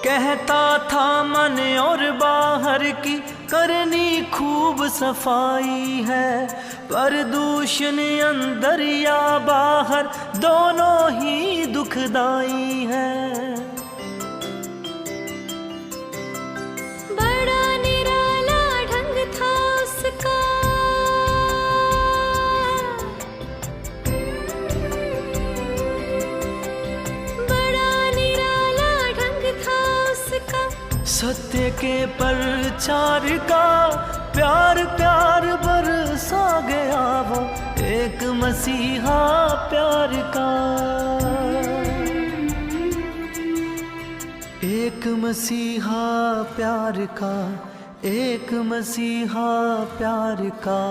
कहता था मन और बाहर की करनी खूब सफाई है, प्रदूषण अंदर या बाहर दोनों ही दुखदाई है। बड़ा निराला ढंग था उसका, बड़ा निराला ढंग था उसका, सत्य के प्रचार का प्यार प्यार बरसा गया वो एक मसीहा प्यार का, एक मसीहा प्यार का, एक मसीहा प्यार का।